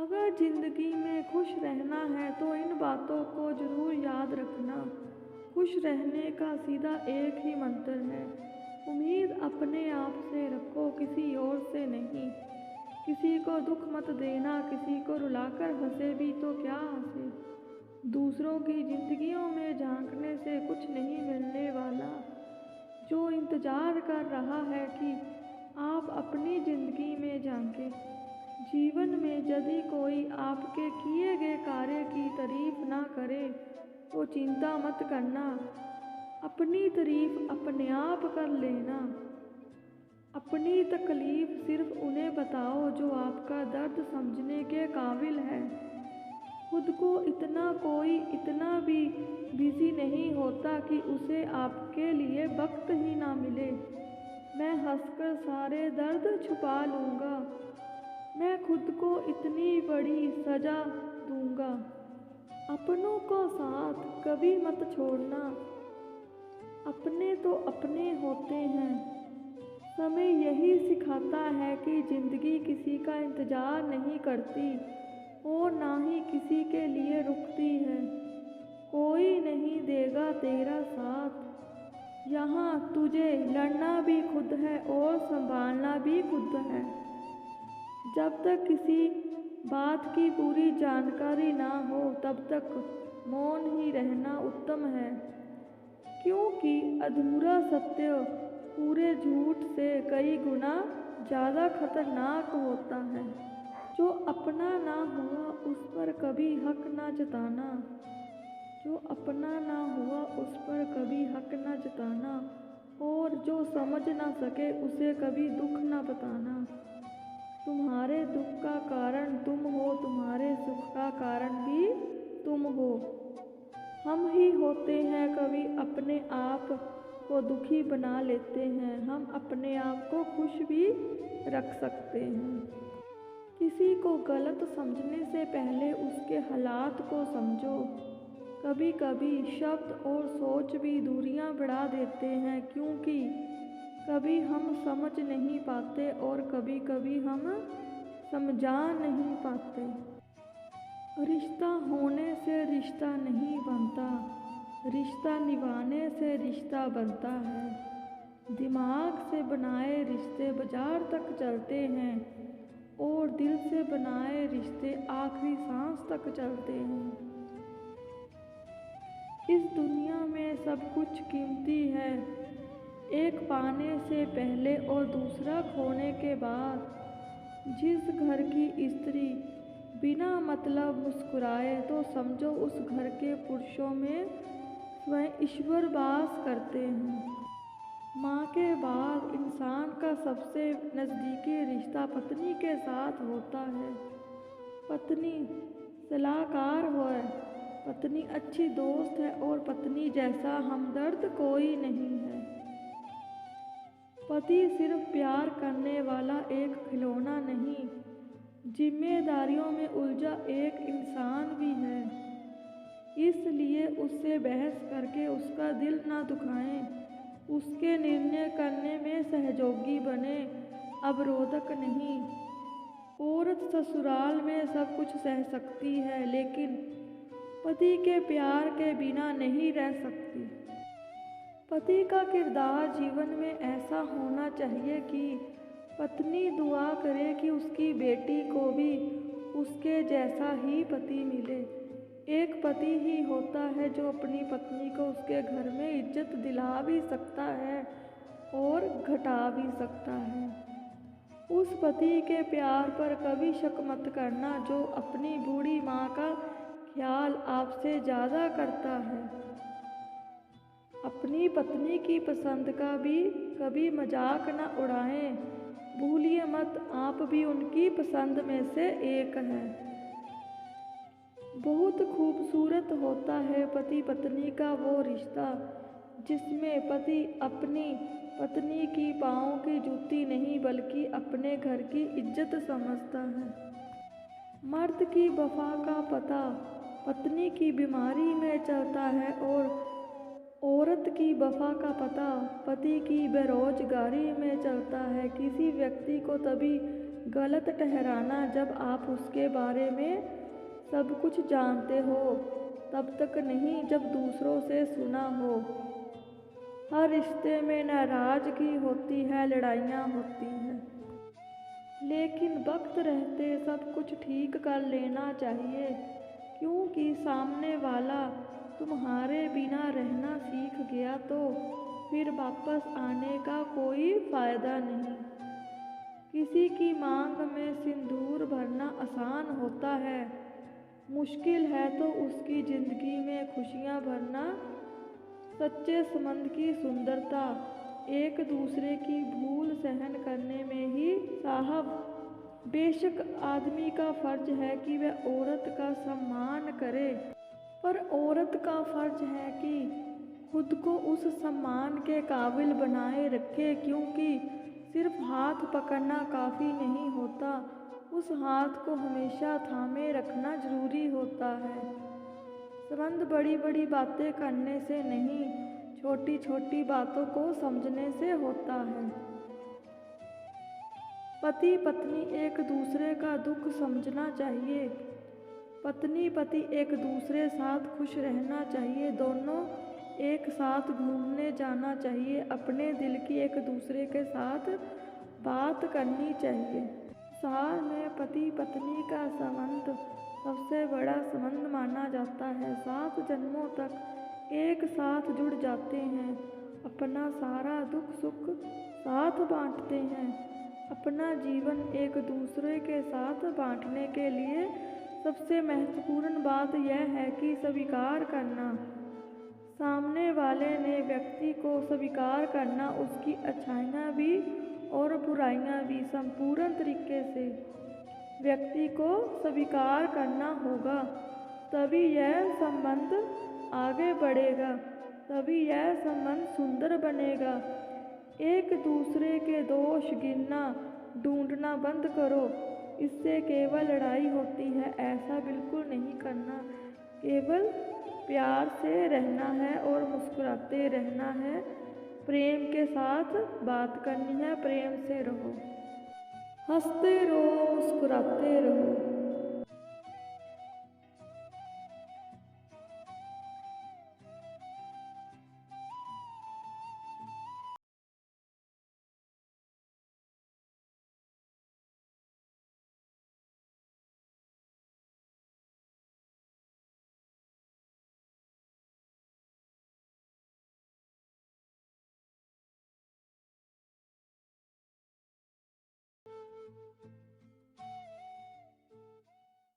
अगर जिंदगी में खुश रहना है तो इन बातों को जरूर याद रखना। खुश रहने का सीधा एक ही मंत्र है, उम्मीद अपने आप से रखो, किसी और से नहीं। किसी को दुख मत देना, किसी को रुलाकर हंसे भी तो क्या हंसे। दूसरों की जिंदगियों में झांकने से कुछ नहीं मिलने वाला। जो इंतजार कर रहा है कि आप अपनी जिंदगी में झांके। जीवन में यदि कोई आपके किए गए कार्य की तारीफ ना करे तो चिंता मत करना, अपनी तारीफ अपने आप कर लेना। अपनी तकलीफ सिर्फ उन्हें बताओ जो आपका दर्द समझने के काबिल है। खुद को कोई इतना भी बिजी नहीं होता कि उसे आपके लिए वक्त ही ना मिले। मैं हंसकर सारे दर्द छुपा लूँगा, मैं खुद को इतनी बड़ी सजा दूँगा। अपनों को साथ कभी मत छोड़ना, अपने तो अपने होते हैं। समय यही सिखाता है कि ज़िंदगी किसी का इंतज़ार नहीं करती और ना ही किसी के लिए रुकती है। कोई नहीं देगा तेरा साथ, यहाँ तुझे लड़ना भी खुद है और संभालना भी खुद है। जब तक किसी बात की पूरी जानकारी ना हो तब तक मौन ही रहना उत्तम है, क्योंकि अधूरा सत्य पूरे झूठ से कई गुना ज़्यादा खतरनाक होता है। जो अपना ना हुआ उस पर कभी हक ना जताना, जो अपना ना हुआ उस पर कभी हक ना जताना, और जो समझ ना सके उसे कभी दुख ना बताना। तुम्हारे दुख का कारण तुम हो, तुम्हारे सुख का कारण भी तुम हो। हम ही होते हैं कभी अपने आप को दुखी बना लेते हैं, हम अपने आप को खुश भी रख सकते हैं। किसी को गलत समझने से पहले उसके हालात को समझो। कभी कभी शब्द और सोच भी दूरियां बढ़ा देते हैं, क्योंकि कभी हम समझ नहीं पाते और कभी कभी हम समझा नहीं पाते। रिश्ता होने से रिश्ता नहीं बनता, रिश्ता निभाने से रिश्ता बनता है। दिमाग से बनाए रिश्ते बाजार तक चलते हैं और दिल से बनाए रिश्ते आखिरी सांस तक चलते हैं। इस दुनिया में सब कुछ कीमती है, एक पाने से पहले और दूसरा खोने के बाद। जिस घर की स्त्री बिना मतलब मुस्कुराए तो समझो उस घर के पुरुषों में स्वयं ईश्वर वास करते हैं। माँ के बाद इंसान का सबसे नज़दीकी रिश्ता पत्नी के साथ होता है। पत्नी सलाहकार है, पत्नी अच्छी दोस्त है और पत्नी जैसा हमदर्द कोई नहीं है। पति सिर्फ प्यार करने वाला एक खिलौना नहीं, जिम्मेदारियों में उलझा एक इंसान भी है। इसलिए उससे बहस करके उसका दिल ना दुखाएं, उसके निर्णय करने में सहयोगी बने, अवरोधक नहीं। औरत ससुराल में सब कुछ सह सकती है, लेकिन पति के प्यार के बिना नहीं रह सकती। पति का किरदार जीवन में ऐसा होना चाहिए कि पत्नी दुआ करे कि उसकी बेटी को भी उसके जैसा ही पति मिले। एक पति ही होता है जो अपनी पत्नी को उसके घर में इज्जत दिला भी सकता है और घटा भी सकता है। उस पति के प्यार पर कभी शक मत करना जो अपनी बूढ़ी माँ का ख्याल आपसे ज़्यादा करता है। अपनी पत्नी की पसंद का भी कभी मजाक न उड़ाएं। भूलिए मत, आप भी उनकी पसंद में से एक हैं। बहुत खूबसूरत होता है पति पत्नी का वो रिश्ता जिसमें पति अपनी पत्नी की पाँव की जूती नहीं बल्कि अपने घर की इज्जत समझता है। मर्द की वफा का पता पत्नी की बीमारी में चलता है और औरत की वफा का पता पति की बेरोजगारी में चलता है। किसी व्यक्ति को तभी गलत ठहराना जब आप उसके बारे में सब कुछ जानते हो तब तक नहीं जब दूसरों से सुना हो। हर रिश्ते में नाराज़गी होती है, लड़ाइयाँ होती हैं, लेकिन वक्त रहते सब कुछ ठीक कर लेना चाहिए, क्योंकि सामने वाला तुम्हारे बिना रहना सीख गया तो फिर वापस आने का कोई फ़ायदा नहीं। किसी की मांग में सिंदूर भरना आसान होता है, मुश्किल है तो उसकी ज़िंदगी में खुशियाँ भरना। सच्चे संबंध की सुंदरता एक दूसरे की भूल सहन करने में ही साहब। बेशक आदमी का फर्ज है कि वह औरत का सम्मान करे, पर औरत का फर्ज है कि खुद को उस सम्मान के काबिल बनाए रखे, क्योंकि सिर्फ हाथ पकड़ना काफ़ी नहीं होता, उस हाथ को हमेशा थामे रखना ज़रूरी होता है। संबंध बड़ी बड़ी बातें करने से नहीं, छोटी छोटी बातों को समझने से होता है। पति पत्नी एक दूसरे का दुख समझना चाहिए, पत्नी पति एक दूसरे साथ खुश रहना चाहिए, दोनों एक साथ घूमने जाना चाहिए, अपने दिल की एक दूसरे के साथ बात करनी चाहिए। साल में पति पत्नी का संबंध सबसे बड़ा संबंध माना जाता है। 7 जन्मों तक एक साथ जुड़ जाते हैं, अपना सारा दुख सुख साथ बांटते हैं। अपना जीवन एक दूसरे के साथ बांटने के लिए सबसे महत्वपूर्ण बात यह है कि स्वीकार करना। सामने वाले ने व्यक्ति को स्वीकार करना, उसकी अच्छाइयाँ भी और बुराइयाँ भी संपूर्ण तरीके से व्यक्ति को स्वीकार करना होगा, तभी यह संबंध आगे बढ़ेगा, तभी यह संबंध सुंदर बनेगा। एक दूसरे के दोष गिनना ढूंढना बंद करो, इससे केवल लड़ाई होती है। ऐसा बिल्कुल नहीं करना, केवल प्यार से रहना है और मुस्कुराते रहना है, प्रेम के साथ बात करनी है, प्रेम से रहो, हंसते रहो, मुस्कुराते रहो।